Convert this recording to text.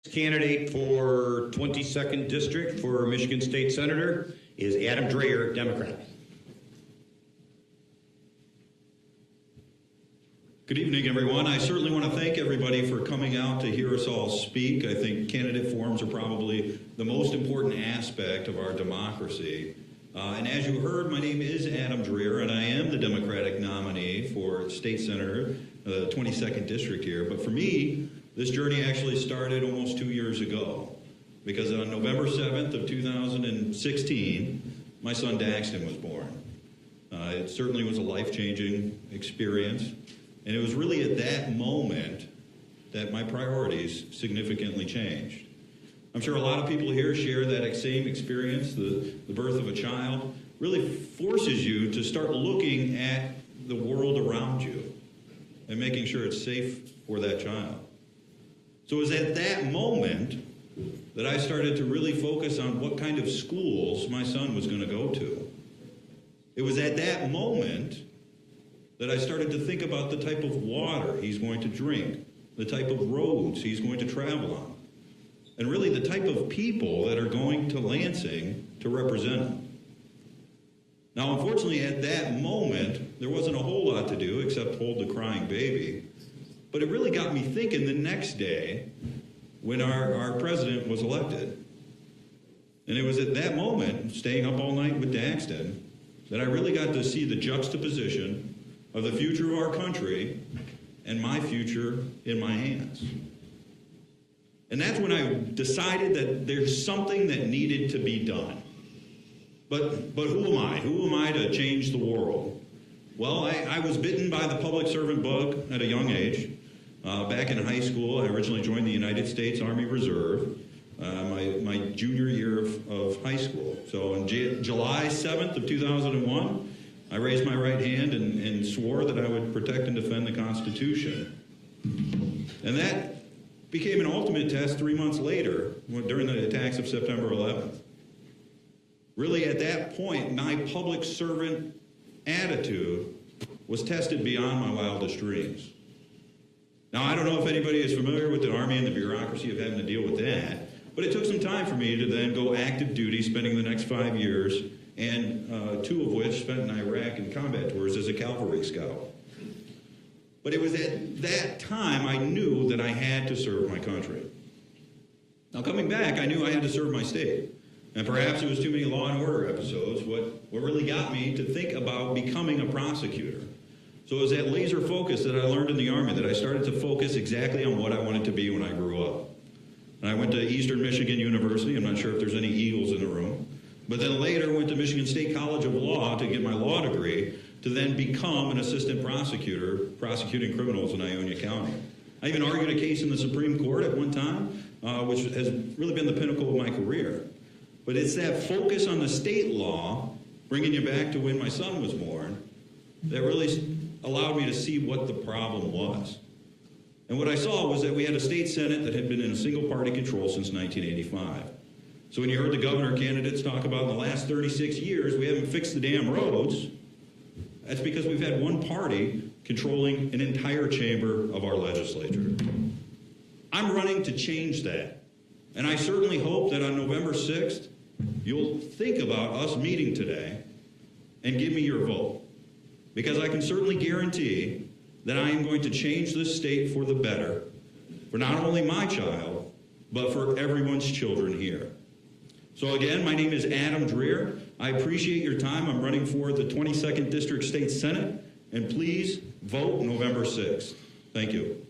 Candidate for 22nd District for Michigan State Senator is Adam Dreher, Democrat. Good evening, everyone. I certainly want to thank everybody for coming out to hear us all speak. I think candidate forums are probably the most important aspect of our democracy. And as you heard, my name is Adam Dreher, and I am the Democratic nominee for State Senator, the 22nd District here. But for me, this journey actually started almost 2 years ago, because on November 7th of 2016, my son Daxton was born. It certainly was a life-changing experience, and it was really at that moment that my priorities significantly changed. I'm sure a lot of people here share that same experience. The birth of a child really forces you to start looking at the world around you and making sure it's safe for that child. So it was at that moment that I started to really focus on what kind of schools my son was going to go to. It was at that moment that I started to think about the type of water he's going to drink, the type of roads he's going to travel on, and really the type of people that are going to Lansing to represent him. Now, unfortunately, at that moment, there wasn't a whole lot to do except hold the crying baby. But it really got me thinking the next day when our president was elected. And it was at that moment, staying up all night with Daxton, that I really got to see the juxtaposition of the future of our country and my future in my hands. And that's when I decided that there's something that needed to be done. But who am I? Who am I to change the world? Well, I was bitten by the public servant bug at a young age. Back in high school, I originally joined the United States Army Reserve, my junior year of high school. So on July 7th of 2001, I raised my right hand and swore that I would protect and defend the Constitution. And that became an ultimate test 3 months later, during the attacks of September 11th. Really, at that point, my public servant attitude was tested beyond my wildest dreams. Now, I don't know if anybody is familiar with the Army and the bureaucracy of having to deal with that, but it took some time for me to then go active duty, spending the next 5 years, and 2 of which spent in Iraq in combat tours as a cavalry scout. But it was at that time I knew that I had to serve my country. Now, coming back, I knew I had to serve my state. And perhaps it was too many Law and Order episodes, what really got me to think about becoming a prosecutor. So it was that laser focus that I learned in the Army that I started to focus exactly on what I wanted to be when I grew up. And I went to Eastern Michigan University. I'm not sure if there's any Eagles in the room. But then later went to Michigan State College of Law to get my law degree, to then become an assistant prosecutor prosecuting criminals in Ionia County. I even argued a case in the Supreme Court at one time, which has really been the pinnacle of my career. But it's that focus on the state law, bringing you back to when my son was born, that really allowed me to see what the problem was. And what I saw was that we had a state senate that had been in a single-party control since 1985. So when you heard the governor candidates talk about in the last 36 years, we haven't fixed the damn roads, that's because we've had one party controlling an entire chamber of our legislature. I'm running to change that. And I certainly hope that on November 6th, you'll think about us meeting today and give me your vote. Because I can certainly guarantee that I am going to change this state for the better, for not only my child, but for everyone's children here. So again, my name is Adam Dreher. I appreciate your time. I'm running for the 22nd District State Senate, and please vote November 6th. Thank you.